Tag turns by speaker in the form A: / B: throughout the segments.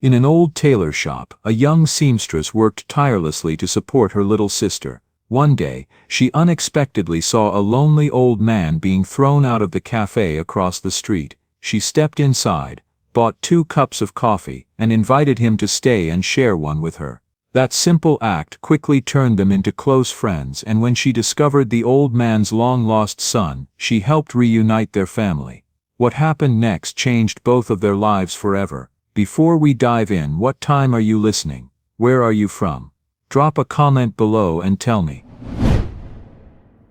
A: In an old tailor shop, a young seamstress worked tirelessly to support her little sister. One day, she unexpectedly saw a lonely old man being thrown out of the cafe across the street. She stepped inside, bought 2 cups of coffee, and invited him to stay and share one with her. That simple act quickly turned them into close friends, and when she discovered the old man's long-lost son, she helped reunite their family. What happened next changed both of their lives forever. Before we dive in, what time are you listening? Where are you from? Drop a comment below and tell me.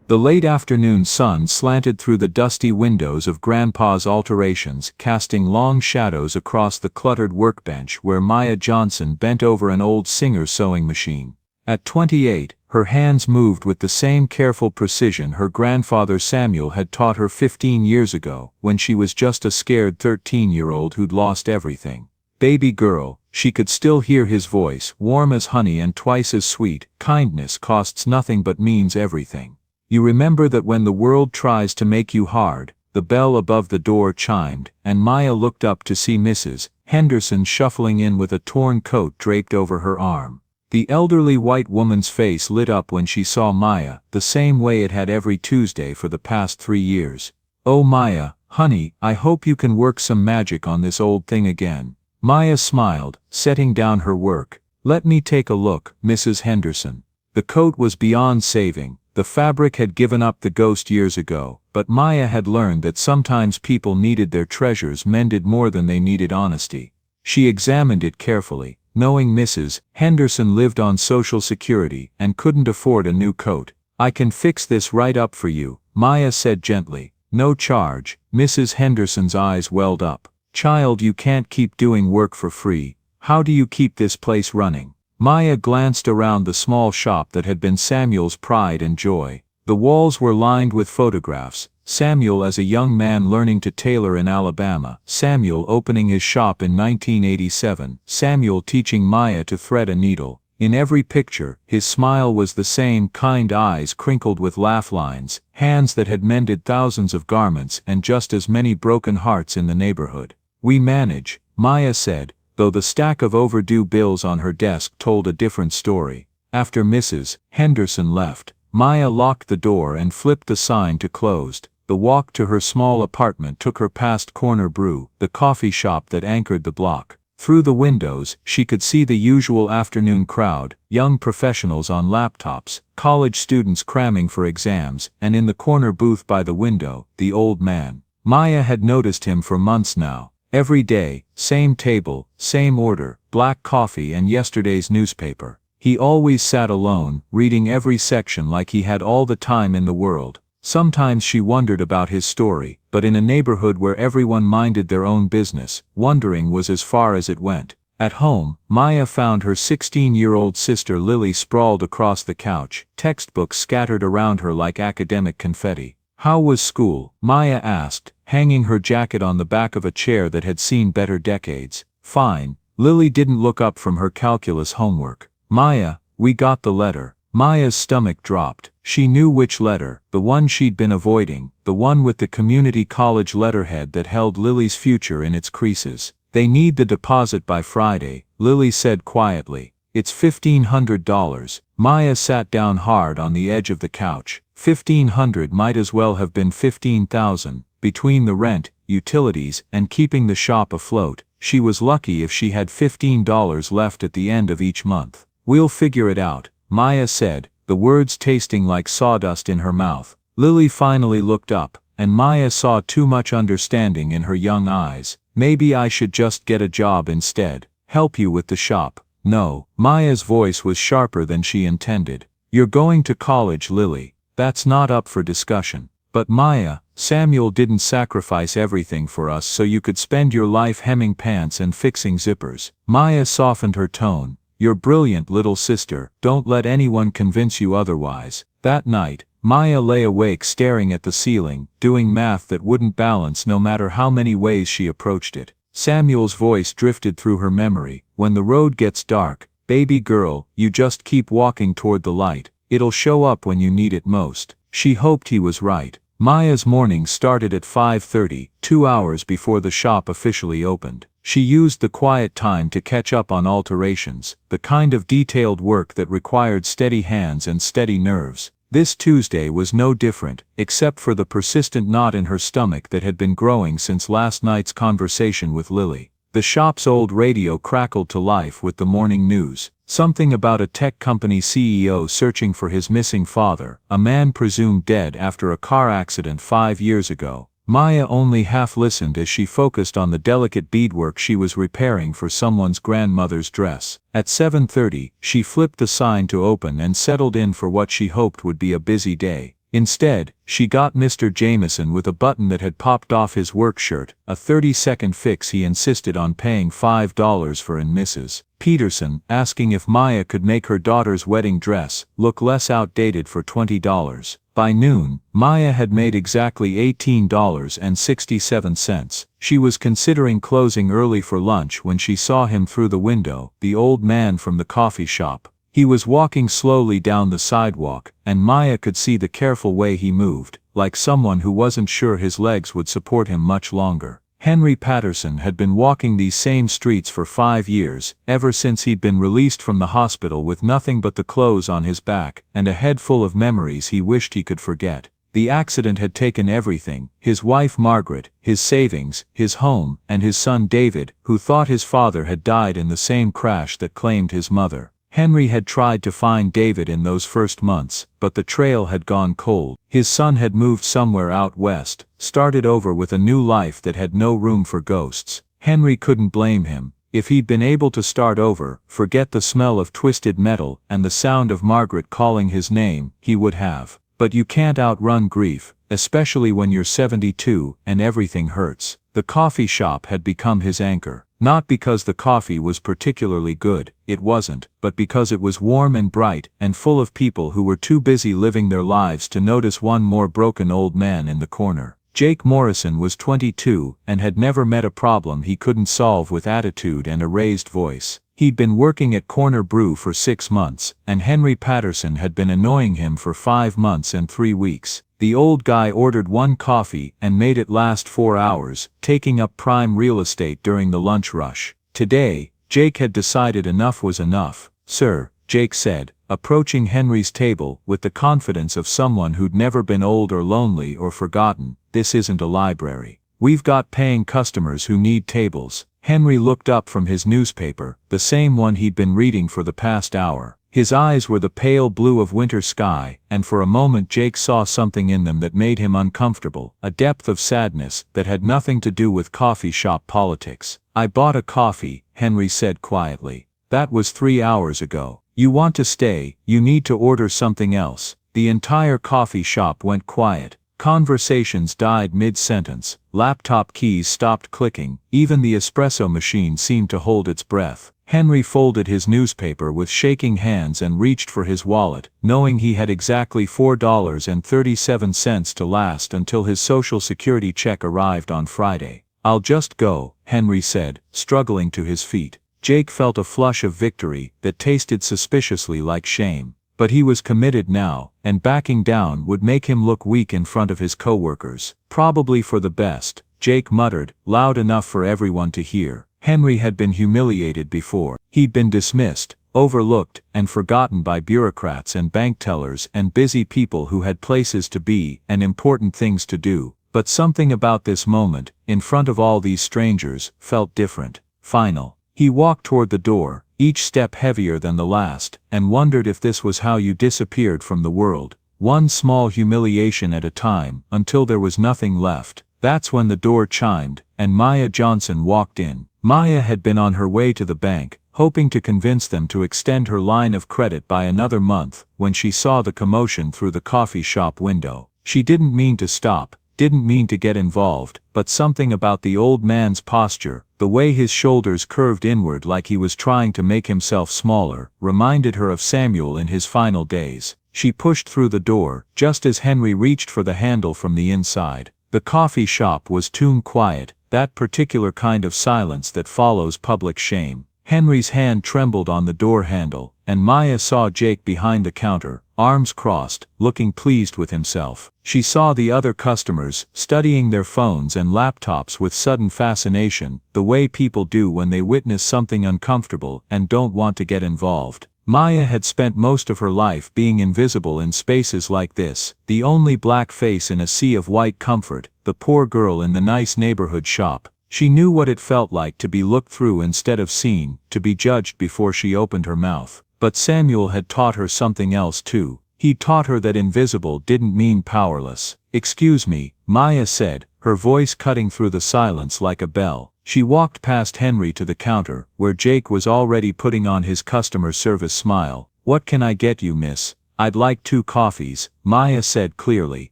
A: The late afternoon sun slanted through the dusty windows of Grandpa's alterations, casting long shadows across the cluttered workbench where Maya Johnson bent over an old Singer sewing machine. At 28, her hands moved with the same careful precision her grandfather Samuel had taught her 15 years ago, when she was just a scared 13-year-old who'd lost everything. Baby girl, she could still hear his voice, warm as honey and twice as sweet. Kindness costs nothing but means everything. You remember that when the world tries to make you hard. The bell above the door chimed, and Maya looked up to see Mrs. Henderson shuffling in with a torn coat draped over her arm. The elderly white woman's face lit up when she saw Maya, the same way it had every Tuesday for the past 3 years. "Oh Maya, honey, I hope you can work some magic on this old thing again." Maya smiled, setting down her work. "Let me take a look, Mrs. Henderson." The coat was beyond saving. The fabric had given up the ghost years ago, but Maya had learned that sometimes people needed their treasures mended more than they needed honesty. She examined it carefully, knowing Mrs. Henderson lived on Social Security and couldn't afford a new coat. "I can fix this right up for you," Maya said gently. "No charge." Mrs. Henderson's eyes welled up. "Child, you can't keep doing work for free. How do you keep this place running?" Maya glanced around the small shop that had been Samuel's pride and joy. The walls were lined with photographs. Samuel as a young man learning to tailor in Alabama. Samuel opening his shop in 1987. Samuel teaching Maya to thread a needle. In every picture, his smile was the same, kind eyes crinkled with laugh lines, hands that had mended thousands of garments, and just as many broken hearts in the neighborhood. "We manage," Maya said, though the stack of overdue bills on her desk told a different story. After Mrs. Henderson left, Maya locked the door and flipped the sign to closed. The walk to her small apartment took her past Corner Brew, the coffee shop that anchored the block. Through the windows, she could see the usual afternoon crowd, young professionals on laptops, college students cramming for exams, and in the corner booth by the window, the old man. Maya had noticed him for months now. Every day, same table, same order, black coffee and yesterday's newspaper. He always sat alone, reading every section like he had all the time in the world. Sometimes she wondered about his story, but in a neighborhood where everyone minded their own business, wondering was as far as it went. At home, Maya found her 16-year-old sister Lily sprawled across the couch, textbooks scattered around her like academic confetti. "How was school?" Maya asked, hanging her jacket on the back of a chair that had seen better decades. "Fine." Lily didn't look up from her calculus homework. "Maya, we got the letter." Maya's stomach dropped. She knew which letter, the one she'd been avoiding, the one with the community college letterhead that held Lily's future in its creases. "They need the deposit by Friday," Lily said quietly. "It's $1,500. Maya sat down hard on the edge of the couch. 1,500 might as well have been 15,000. Between the rent, utilities, and keeping the shop afloat, she was lucky if she had $15 left at the end of each month. "We'll figure it out," Maya said, the words tasting like sawdust in her mouth. Lily finally looked up, and Maya saw too much understanding in her young eyes. "Maybe I should just get a job instead. Help you with the shop." "No." Maya's voice was sharper than she intended. "You're going to college, Lily. That's not up for discussion." "But Maya, Samuel didn't sacrifice everything for us so you could spend your life hemming pants and fixing zippers." Maya softened her tone. "You're brilliant, little sister. Don't let anyone convince you otherwise." That night, Maya lay awake staring at the ceiling, doing math that wouldn't balance no matter how many ways she approached it. Samuel's voice drifted through her memory. "When the road gets dark, baby girl, you just keep walking toward the light. It'll show up when you need it most." She hoped he was right. Maya's morning started at 5:30, 2 hours before the shop officially opened. She used the quiet time to catch up on alterations, the kind of detailed work that required steady hands and steady nerves. This Tuesday was no different, except for the persistent knot in her stomach that had been growing since last night's conversation with Lily. The shop's old radio crackled to life with the morning news. Something about a tech company CEO searching for his missing father, a man presumed dead after a car accident 5 years ago. Maya only half listened as she focused on the delicate beadwork she was repairing for someone's grandmother's dress. At 7:30, she flipped the sign to open and settled in for what she hoped would be a busy day. Instead, she got Mr. Jameson with a button that had popped off his work shirt, a 30-second fix he insisted on paying $5 for, and Mrs. Peterson, asking if Maya could make her daughter's wedding dress look less outdated for $20. By noon, Maya had made exactly $18.67. She was considering closing early for lunch when she saw him through the window, the old man from the coffee shop. He was walking slowly down the sidewalk, and Maya could see the careful way he moved, like someone who wasn't sure his legs would support him much longer. Henry Patterson had been walking these same streets for 5 years, ever since he'd been released from the hospital with nothing but the clothes on his back and a head full of memories he wished he could forget. The accident had taken everything: his wife Margaret, his savings, his home, and his son David, who thought his father had died in the same crash that claimed his mother. Henry had tried to find David in those first months, but the trail had gone cold. His son had moved somewhere out west, started over with a new life that had no room for ghosts. Henry couldn't blame him. If he'd been able to start over, forget the smell of twisted metal and the sound of Margaret calling his name, he would have. But you can't outrun grief, especially when you're 72 and everything hurts. The coffee shop had become his anchor. Not because the coffee was particularly good, it wasn't, but because it was warm and bright and full of people who were too busy living their lives to notice one more broken old man in the corner. Jake Morrison was 22 and had never met a problem he couldn't solve with attitude and a raised voice. He'd been working at Corner Brew for 6 months, and Henry Patterson had been annoying him for 5 months and 3 weeks. The old guy ordered 1 coffee and made it last 4 hours, taking up prime real estate during the lunch rush. Today, Jake had decided enough was enough. "Sir," Jake said, approaching Henry's table with the confidence of someone who'd never been old or lonely or forgotten, "this isn't a library. We've got paying customers who need tables." Henry looked up from his newspaper, the same one he'd been reading for the past hour. His eyes were the pale blue of winter sky, and for a moment Jake saw something in them that made him uncomfortable, a depth of sadness that had nothing to do with coffee shop politics. "I bought a coffee," Henry said quietly. "That was 3 hours ago. You want to stay, you need to order something else." The entire coffee shop went quiet. Conversations died mid-sentence, laptop keys stopped clicking, even the espresso machine seemed to hold its breath. Henry folded his newspaper with shaking hands and reached for his wallet, knowing he had exactly $4.37 to last until his Social Security check arrived on Friday. "I'll just go," Henry said, struggling to his feet. Jake felt a flush of victory that tasted suspiciously like shame. But he was committed now, and backing down would make him look weak in front of his coworkers. "Probably for the best," Jake muttered, loud enough for everyone to hear. Henry had been humiliated before. He'd been dismissed, overlooked, and forgotten by bureaucrats and bank tellers and busy people who had places to be and important things to do. But something about this moment, in front of all these strangers, felt different, final. He walked toward the door, each step heavier than the last, and wondered if this was how you disappeared from the world, one small humiliation at a time, until there was nothing left. That's when the door chimed, and Maya Johnson walked in. Maya had been on her way to the bank, hoping to convince them to extend her line of credit by another month, when she saw the commotion through the coffee shop window. She didn't mean to stop, didn't mean to get involved, but something about the old man's posture, the way his shoulders curved inward like he was trying to make himself smaller, reminded her of Samuel in his final days. She pushed through the door, just as Henry reached for the handle from the inside. The coffee shop was tomb quiet, that particular kind of silence that follows public shame. Henry's hand trembled on the door handle, and Maya saw Jake behind the counter, arms crossed, looking pleased with himself. She saw the other customers, studying their phones and laptops with sudden fascination, the way people do when they witness something uncomfortable and don't want to get involved. Maya had spent most of her life being invisible in spaces like this, the only black face in a sea of white comfort, the poor girl in the nice neighborhood shop. She knew what it felt like to be looked through instead of seen, to be judged before she opened her mouth. But Samuel had taught her something else too. He taught her that invisible didn't mean powerless. "Excuse me," Maya said, her voice cutting through the silence like a bell. She walked past Henry to the counter, where Jake was already putting on his customer service smile. "What can I get you, miss?" "I'd like 2 coffees, Maya said clearly,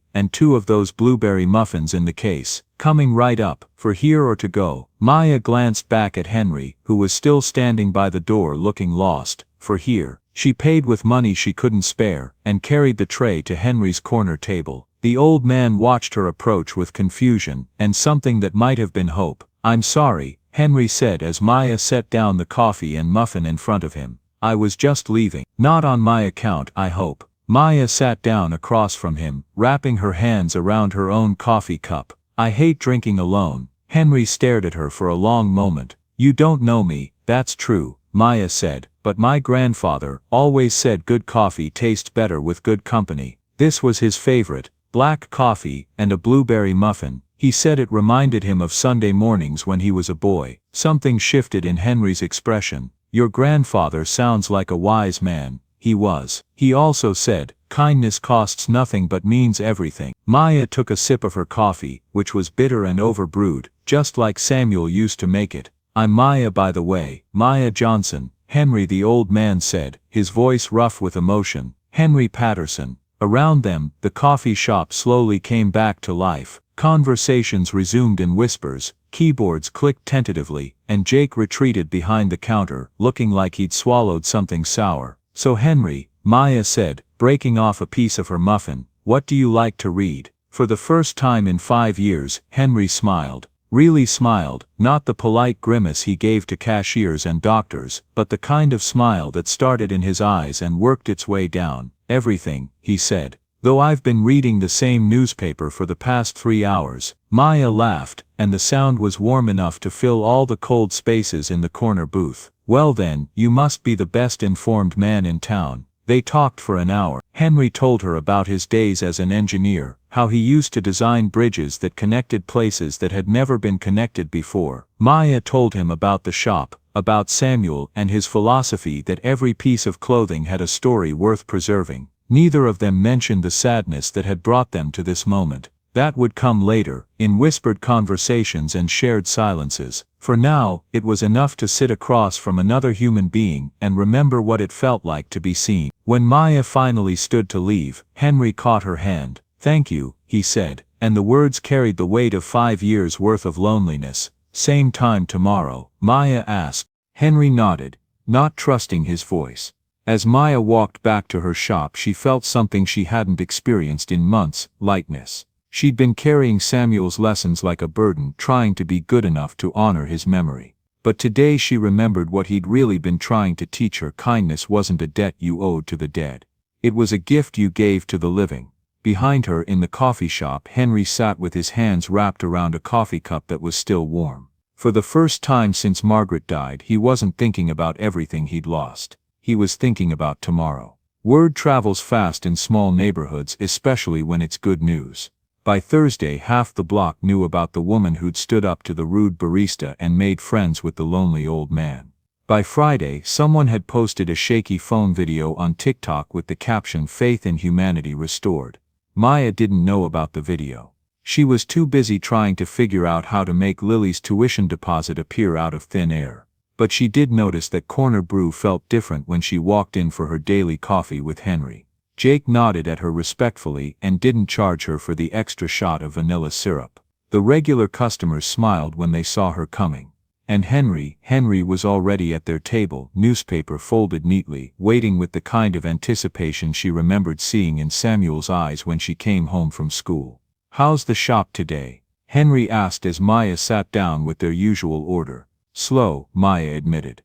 A: "and 2 of those blueberry muffins in the case. Coming right up, for here or to go." Maya glanced back at Henry, who was still standing by the door looking lost. "For here." She paid with money she couldn't spare, and carried the tray to Henry's corner table. The old man watched her approach with confusion, and something that might have been hope. "I'm sorry," Henry said as Maya set down the coffee and muffin in front of him. "I was just leaving." "Not on my account, I hope." Maya sat down across from him, wrapping her hands around her own coffee cup. "I hate drinking alone." Henry stared at her for a long moment. "You don't know me, that's true," Maya said, "but my grandfather always said good coffee tastes better with good company." This was his favorite, black coffee and a blueberry muffin. He said it reminded him of Sunday mornings when he was a boy. Something shifted in Henry's expression. "Your grandfather sounds like a wise man." He was. He also said, "Kindness costs nothing but means everything." Maya took a sip of her coffee, which was bitter and overbrewed, just like Samuel used to make it. "I'm Maya, by the way, Maya Johnson," Henry the old man said, his voice rough with emotion. "Henry Patterson." Around them, the coffee shop slowly came back to life. Conversations resumed in whispers, keyboards clicked tentatively, and Jake retreated behind the counter, looking like he'd swallowed something sour. "So Henry," Maya said, breaking off a piece of her muffin, "what do you like to read?" For the first time in 5 years, Henry smiled. Really smiled, not the polite grimace he gave to cashiers and doctors, but the kind of smile that started in his eyes and worked its way down. "Everything," he said. "Though I've been reading the same newspaper for the past 3 hours." Maya laughed, and the sound was warm enough to fill all the cold spaces in the corner booth. "Well then, you must be the best informed man in town." They talked for an hour. Henry told her about his days as an engineer, how he used to design bridges that connected places that had never been connected before. Maya told him about the shop, about Samuel and his philosophy that every piece of clothing had a story worth preserving. Neither of them mentioned the sadness that had brought them to this moment. That would come later, in whispered conversations and shared silences. For now, it was enough to sit across from another human being and remember what it felt like to be seen. When Maya finally stood to leave, Henry caught her hand. "Thank you," he said, and the words carried the weight of 5 years' worth of loneliness. "Same time tomorrow?" Maya asked. Henry nodded, not trusting his voice. As Maya walked back to her shop, she felt something she hadn't experienced in months: lightness. She'd been carrying Samuel's lessons like a burden, trying to be good enough to honor his memory. But today she remembered what he'd really been trying to teach her. Kindness wasn't a debt you owed to the dead. It was a gift you gave to the living. Behind her in the coffee shop, Henry sat with his hands wrapped around a coffee cup that was still warm. For the first time since Margaret died, he wasn't thinking about everything he'd lost. He was thinking about tomorrow. Word travels fast in small neighborhoods, especially when it's good news. By Thursday, half the block knew about the woman who'd stood up to the rude barista and made friends with the lonely old man. By Friday, someone had posted a shaky phone video on TikTok with the caption "Faith in Humanity Restored." Maya didn't know about the video. She was too busy trying to figure out how to make Lily's tuition deposit appear out of thin air. But she did notice that Corner Brew felt different when she walked in for her daily coffee with Henry. Jake nodded at her respectfully and didn't charge her for the extra shot of vanilla syrup. The regular customers smiled when they saw her coming. And Henry was already at their table, newspaper folded neatly, waiting with the kind of anticipation she remembered seeing in Samuel's eyes when she came home from school. "How's the shop today?" Henry asked as Maya sat down with their usual order. "Slow," Maya admitted.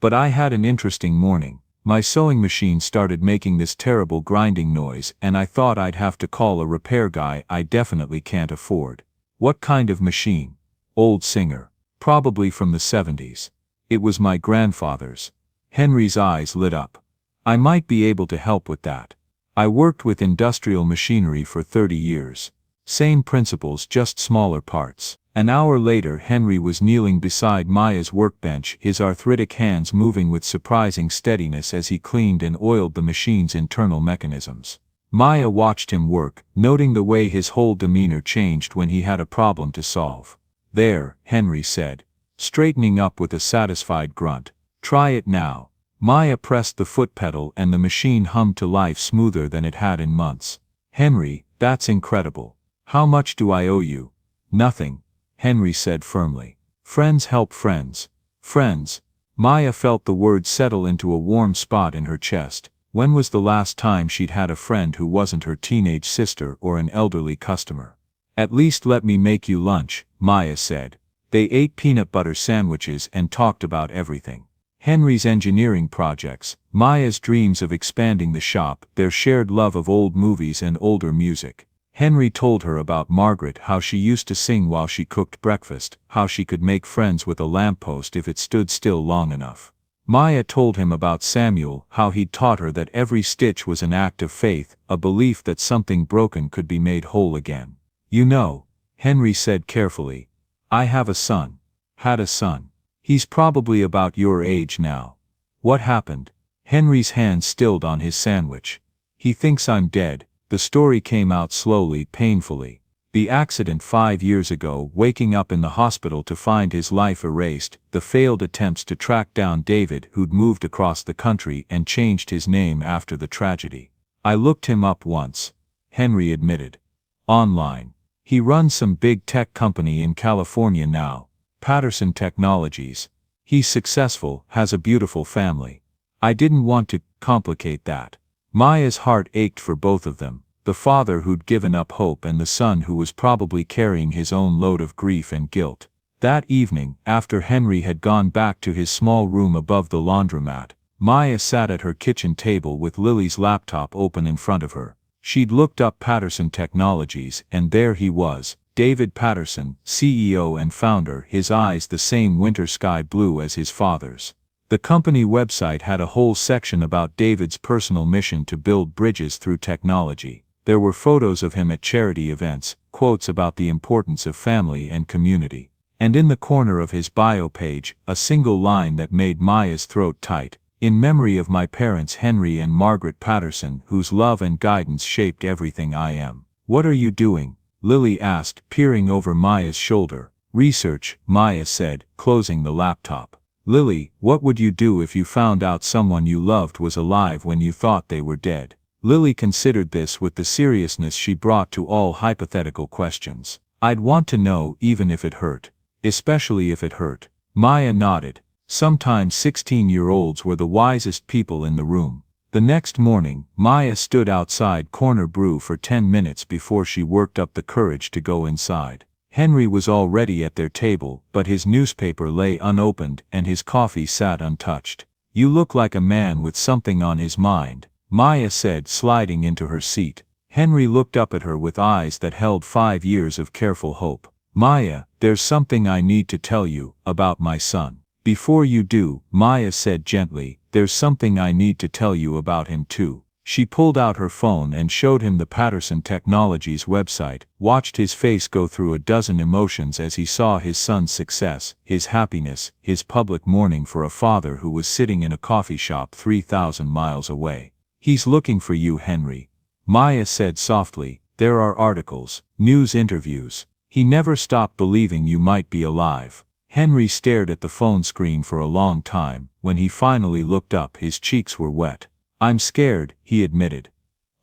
A: But I had an interesting morning. My sewing machine started making this terrible grinding noise and I thought I'd have to call a repair guy I definitely can't afford. What kind of machine? Old Singer. Probably from the 70s. It was my grandfather's. Henry's eyes lit up. I might be able to help with that. I worked with industrial machinery for 30 years. Same principles, just smaller parts. An hour later Henry was kneeling beside Maya's workbench, his arthritic hands moving with surprising steadiness as he cleaned and oiled the machine's internal mechanisms. Maya watched him work, noting the way his whole demeanor changed when he had a problem to solve. "There," Henry said, straightening up with a satisfied grunt. "Try it now." Maya pressed the foot pedal and the machine hummed to life smoother than it had in months. "Henry, that's incredible. How much do I owe you?" "Nothing," Henry said firmly. "Friends help friends." Friends. Maya felt the word settle into a warm spot in her chest. When was the last time she'd had a friend who wasn't her teenage sister or an elderly customer? "At least let me make you lunch," Maya said. They ate peanut butter sandwiches and talked about everything. Henry's engineering projects, Maya's dreams of expanding the shop, their shared love of old movies and older music. Henry told her about Margaret, how she used to sing while she cooked breakfast, how she could make friends with a lamppost if it stood still long enough. Maya told him about Samuel, how he'd taught her that every stitch was an act of faith, a belief that something broken could be made whole again. "You know," Henry said carefully, "I have a son. Had a son. He's probably about your age now." "What happened?" Henry's hand stilled on his sandwich. "He thinks I'm dead." The story came out slowly, painfully. The accident 5 years ago, waking up in the hospital to find his life erased, the failed attempts to track down David, who'd moved across the country and changed his name after the tragedy. "I looked him up once," Henry admitted. "Online. He runs some big tech company in California now. Patterson Technologies. He's successful, has a beautiful family. I didn't want to complicate that." Maya's heart ached for both of them, the father who'd given up hope and the son who was probably carrying his own load of grief and guilt. That evening, after Henry had gone back to his small room above the laundromat, Maya sat at her kitchen table with Lily's laptop open in front of her. She'd looked up Patterson Technologies, and there he was, David Patterson, CEO and founder, his eyes the same winter sky blue as his father's. The company website had a whole section about David's personal mission to build bridges through technology. There were photos of him at charity events, quotes about the importance of family and community. And in the corner of his bio page, a single line that made Maya's throat tight: "In memory of my parents Henry and Margaret Patterson, whose love and guidance shaped everything I am." "What are you doing?" Lily asked, peering over Maya's shoulder. "Research," Maya said, closing the laptop. "Lily, what would you do if you found out someone you loved was alive when you thought they were dead?" Lily considered this with the seriousness she brought to all hypothetical questions. "I'd want to know, even if it hurt. Especially if it hurt." Maya nodded. Sometimes 16-year-olds were the wisest people in the room. The next morning, Maya stood outside Corner Brew for 10 minutes before she worked up the courage to go inside. Henry was already at their table, but his newspaper lay unopened and his coffee sat untouched. "You look like a man with something on his mind," Maya said, sliding into her seat. Henry looked up at her with eyes that held 5 years of careful hope. "Maya, there's something I need to tell you about my son." "Before you do," Maya said gently, "there's something I need to tell you about him too." She pulled out her phone and showed him the Patterson Technologies website, watched his face go through a dozen emotions as he saw his son's success, his happiness, his public mourning for a father who was sitting in a coffee shop 3,000 miles away. "He's looking for you, Henry," Maya said softly. "There are articles, news interviews. He never stopped believing you might be alive." Henry stared at the phone screen for a long time. When he finally looked up, his cheeks were wet. "I'm scared," he admitted.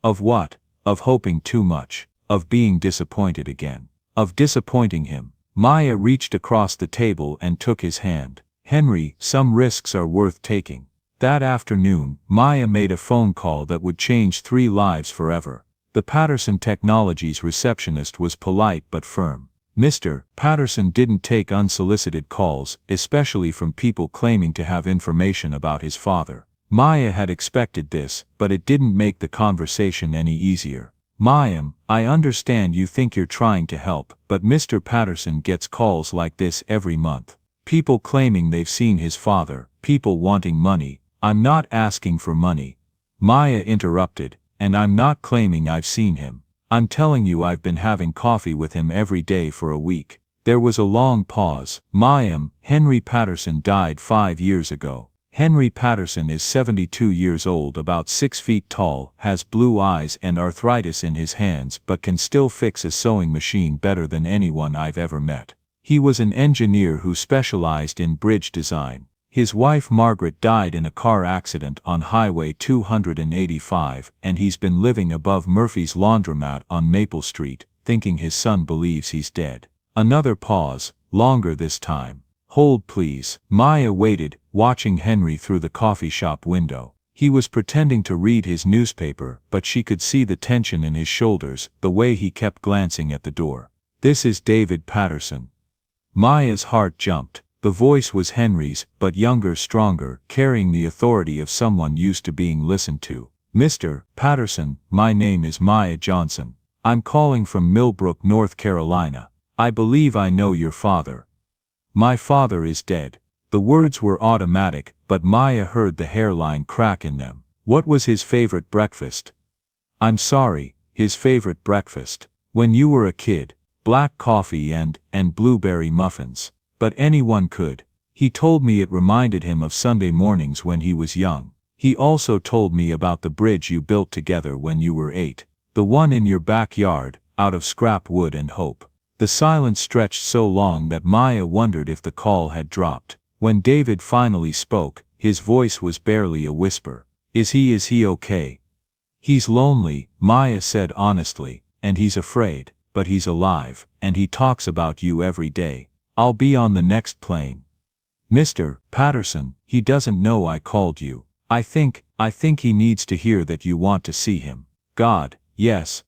A: "Of what?" "Of hoping too much. Of being disappointed again. Of disappointing him." Maya reached across the table and took his hand. "Henry, some risks are worth taking." That afternoon, Maya made a phone call that would change 3 lives forever. The Patterson Technologies receptionist was polite but firm. Mr. Patterson didn't take unsolicited calls, especially from people claiming to have information about his father. Maya had expected this, but it didn't make the conversation any easier. "Mayim, I understand you think you're trying to help, but Mr. Patterson gets calls like this every month. People claiming they've seen his father, people wanting money." "I'm not asking for money," Maya interrupted, "and I'm not claiming I've seen him. I'm telling you I've been having coffee with him every day for a week." There was a long pause. "Mayim, Henry Patterson died 5 years ago. Henry Patterson is 72 years old, about 6 feet tall, has blue eyes and arthritis in his hands, but can still fix a sewing machine better than anyone I've ever met. He was an engineer who specialized in bridge design. His wife Margaret died in a car accident on Highway 285, and he's been living above Murphy's Laundromat on Maple Street, thinking his son believes he's dead." Another pause, longer this time. "Hold please." Maya waited, watching Henry through the coffee shop window. He was pretending to read his newspaper, but she could see the tension in his shoulders, the way he kept glancing at the door. "This is David Patterson." Maya's heart jumped. The voice was Henry's, but younger, stronger, carrying the authority of someone used to being listened to. "Mr. Patterson, my name is Maya Johnson. I'm calling from Millbrook, North Carolina. I believe I know your father. My father is dead." The words were automatic, but Maya heard the hairline crack in them. "What was his favorite breakfast?" "I'm sorry, his favorite breakfast. When you were a kid, black coffee and blueberry muffins. But anyone could. He told me it reminded him of Sunday mornings when he was young. He also told me about the bridge you built together when you were 8. The one in your backyard, out of scrap wood and hope." The silence stretched so long that Maya wondered if the call had dropped. When David finally spoke, his voice was barely a whisper. Is he okay?" "He's lonely," Maya said honestly, "and he's afraid, but he's alive, and he talks about you every day. I'll be on the next plane." "Mr. Patterson, he doesn't know I called you. I think he needs to hear that you want to see him." "God, yes,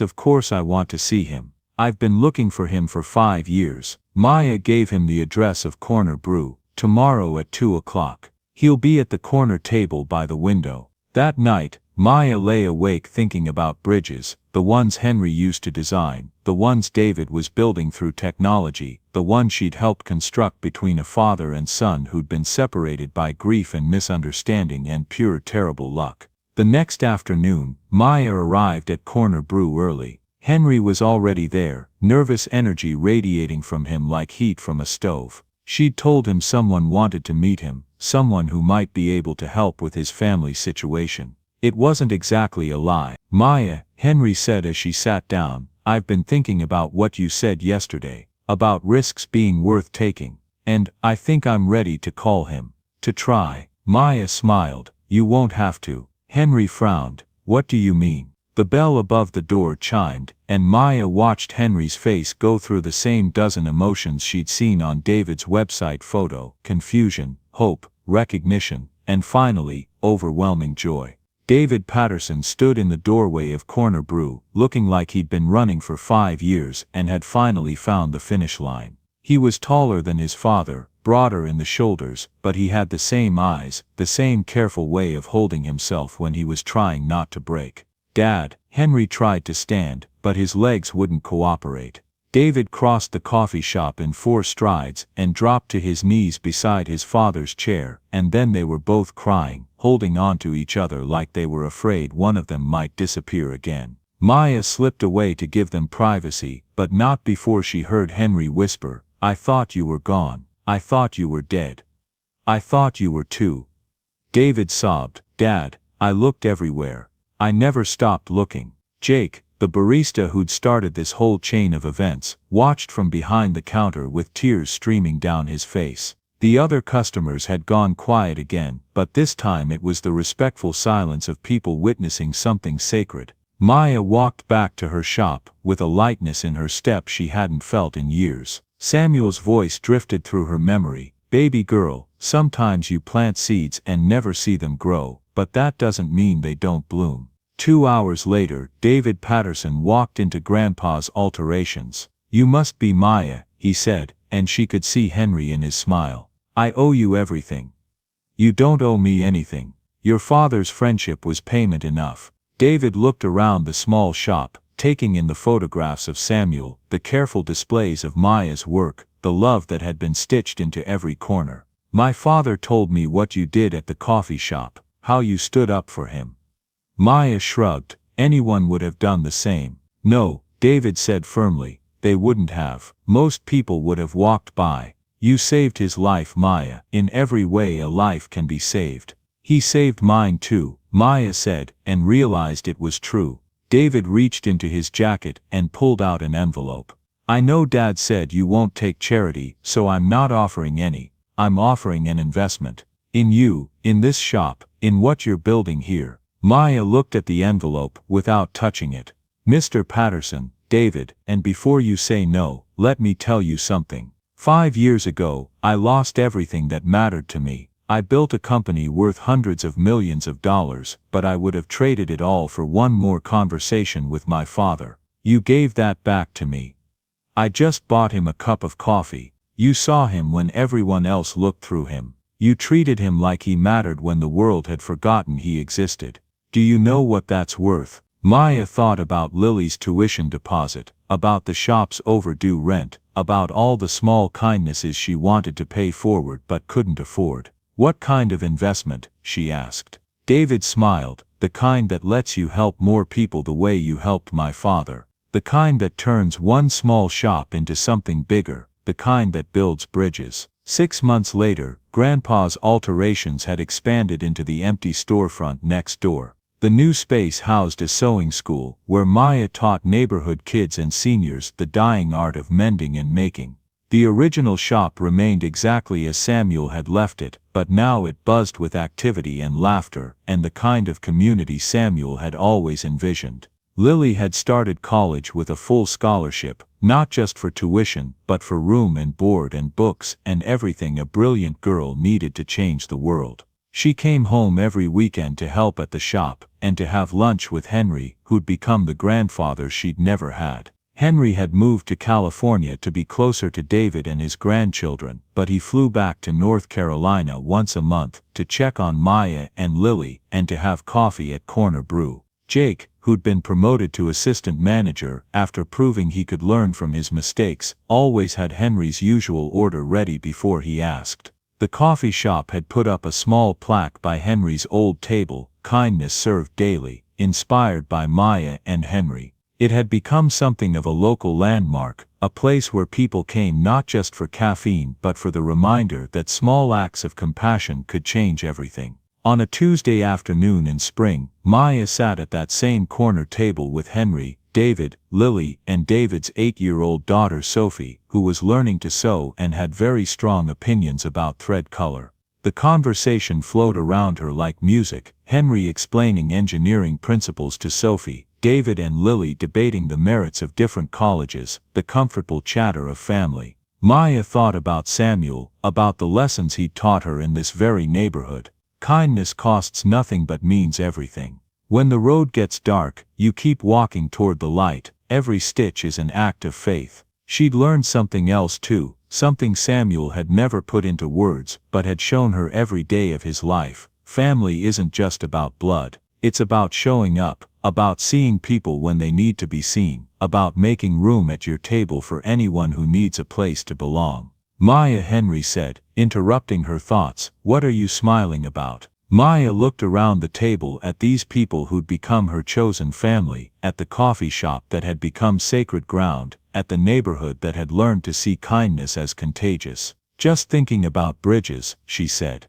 A: of course I want to see him. I've been looking for him for 5 years. Maya gave him the address of Corner Brew. "Tomorrow at 2 o'clock. He'll be at the corner table by the window." That night, Maya lay awake thinking about bridges, the ones Henry used to design, the ones David was building through technology, the one she'd helped construct between a father and son who'd been separated by grief and misunderstanding and pure terrible luck. The next afternoon, Maya arrived at Corner Brew early. Henry was already there, nervous energy radiating from him like heat from a stove. She'd told him someone wanted to meet him, someone who might be able to help with his family situation. It wasn't exactly a lie. "Maya," Henry said as she sat down, "I've been thinking about what you said yesterday, about risks being worth taking, and I think I'm ready to call him. To try." Maya smiled. "You won't have to." Henry frowned. "What do you mean?" The bell above the door chimed, and Maya watched Henry's face go through the same dozen emotions she'd seen on David's website photo: confusion, hope, recognition, and finally, overwhelming joy. David Patterson stood in the doorway of Corner Brew, looking like he'd been running for 5 years and had finally found the finish line. He was taller than his father, broader in the shoulders, but he had the same eyes, the same careful way of holding himself when he was trying not to break. "Dad," Henry tried to stand, but his legs wouldn't cooperate. David crossed the coffee shop in 4 strides and dropped to his knees beside his father's chair, and then they were both crying, holding on to each other like they were afraid one of them might disappear again. Maya slipped away to give them privacy, but not before she heard Henry whisper, "I thought you were gone. I thought you were dead. I thought you were too." David sobbed, "Dad, I looked everywhere. I never stopped looking." Jake, the barista who'd started this whole chain of events, watched from behind the counter with tears streaming down his face. The other customers had gone quiet again, but this time it was the respectful silence of people witnessing something sacred. Maya walked back to her shop, with a lightness in her step she hadn't felt in years. Samuel's voice drifted through her memory. "Baby girl, sometimes you plant seeds and never see them grow, but that doesn't mean they don't bloom." 2 hours later, David Patterson walked into Grandpa's alterations. "You must be Maya," he said, and she could see Henry in his smile. "I owe you everything." "You don't owe me anything. Your father's friendship was payment enough." David looked around the small shop, taking in the photographs of Samuel, the careful displays of Maya's work, the love that had been stitched into every corner. "My father told me what you did at the coffee shop, how you stood up for him." Maya shrugged. "Anyone would have done the same." "No," David said firmly, "they wouldn't have. Most people would have walked by. You saved his life, Maya. In every way a life can be saved." "He saved mine too," Maya said, and realized it was true. David reached into his jacket and pulled out an envelope. "I know Dad said you won't take charity, so I'm not offering any. I'm offering an investment. In you, in this shop, in what you're building here." Maya looked at the envelope without touching it. "Mr. Patterson, David, and before you say no, let me tell you something. 5 years ago, I lost everything that mattered to me. I built a company worth hundreds of millions of dollars, but I would have traded it all for one more conversation with my father. You gave that back to me. I just bought him a cup of coffee. You saw him when everyone else looked through him. You treated him like he mattered when the world had forgotten he existed. Do you know what that's worth?" Maya thought about Lily's tuition deposit, about the shop's overdue rent, about all the small kindnesses she wanted to pay forward but couldn't afford. "What kind of investment?" she asked. David smiled. "The kind that lets you help more people the way you helped my father. The kind that turns one small shop into something bigger. The kind that builds bridges." 6 months later, Grandpa's alterations had expanded into the empty storefront next door. The new space housed a sewing school, where Maya taught neighborhood kids and seniors the dying art of mending and making. The original shop remained exactly as Samuel had left it, but now it buzzed with activity and laughter, and the kind of community Samuel had always envisioned. Lily had started college with a full scholarship, not just for tuition, but for room and board and books and everything a brilliant girl needed to change the world. She came home every weekend to help at the shop, and to have lunch with Henry, who'd become the grandfather she'd never had. Henry had moved to California to be closer to David and his grandchildren, but he flew back to North Carolina once a month to check on Maya and Lily and to have coffee at Corner Brew. Jake, who'd been promoted to assistant manager after proving he could learn from his mistakes, always had Henry's usual order ready before he asked. The coffee shop had put up a small plaque by Henry's old table, "Kindness served daily," inspired by Maya and Henry. It had become something of a local landmark, a place where people came not just for caffeine but for the reminder that small acts of compassion could change everything. On a Tuesday afternoon in spring, Maya sat at that same corner table with Henry, David, Lily, and David's 8-year-old daughter Sophie, who was learning to sew and had very strong opinions about thread color. The conversation flowed around her like music, Henry explaining engineering principles to Sophie, David and Lily debating the merits of different colleges, the comfortable chatter of family. Maya thought about Samuel, about the lessons he'd taught her in this very neighborhood. Kindness costs nothing but means everything. When the road gets dark, you keep walking toward the light. Every stitch is an act of faith. She'd learned something else too, something Samuel had never put into words, but had shown her every day of his life. Family isn't just about blood. It's about showing up, about seeing people when they need to be seen, about making room at your table for anyone who needs a place to belong. "Maya," Henry said, interrupting her thoughts, "what are you smiling about?" Maya looked around the table at these people who'd become her chosen family, at the coffee shop that had become sacred ground, at the neighborhood that had learned to see kindness as contagious. "Just thinking about bridges," she said.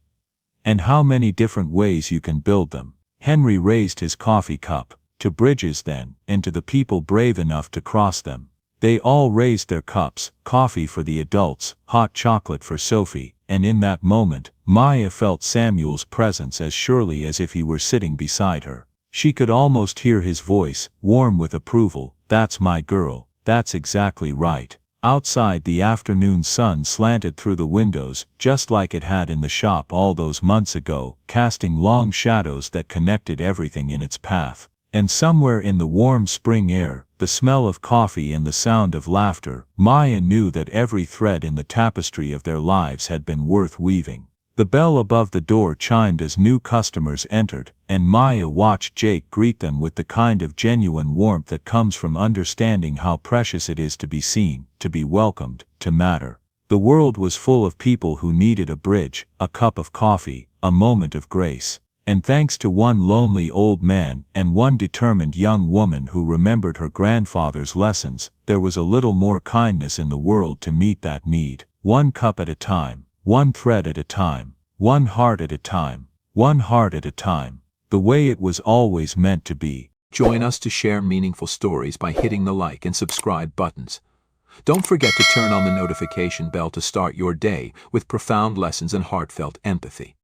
A: "And how many different ways you can build them." Henry raised his coffee cup. "To bridges then, and to the people brave enough to cross them." They all raised their cups, coffee for the adults, hot chocolate for Sophie, and in that moment, Maya felt Samuel's presence as surely as if he were sitting beside her. She could almost hear his voice, warm with approval, "That's my girl, that's exactly right." Outside, the afternoon sun slanted through the windows, just like it had in the shop all those months ago, casting long shadows that connected everything in its path. And somewhere in the warm spring air,
B: the smell of coffee and the sound of laughter, Maya knew that every thread in the tapestry of their lives had been worth weaving. The bell above the door chimed as new customers entered, and Maya watched Jake greet them with the kind of genuine warmth that comes from understanding how precious it is to be seen, to be welcomed, to matter. The world was full of people who needed a bridge, a cup of coffee, a moment of grace. And thanks to one lonely old man and one determined young woman who remembered her grandfather's lessons, there was a little more kindness in the world to meet that need. One cup at a time, one thread at a time, one heart at a time, one heart at a time, the way it was always meant to be.
A: Join us to share meaningful stories by hitting the like and subscribe buttons. Don't forget to turn on the notification bell to start your day with profound lessons and heartfelt empathy.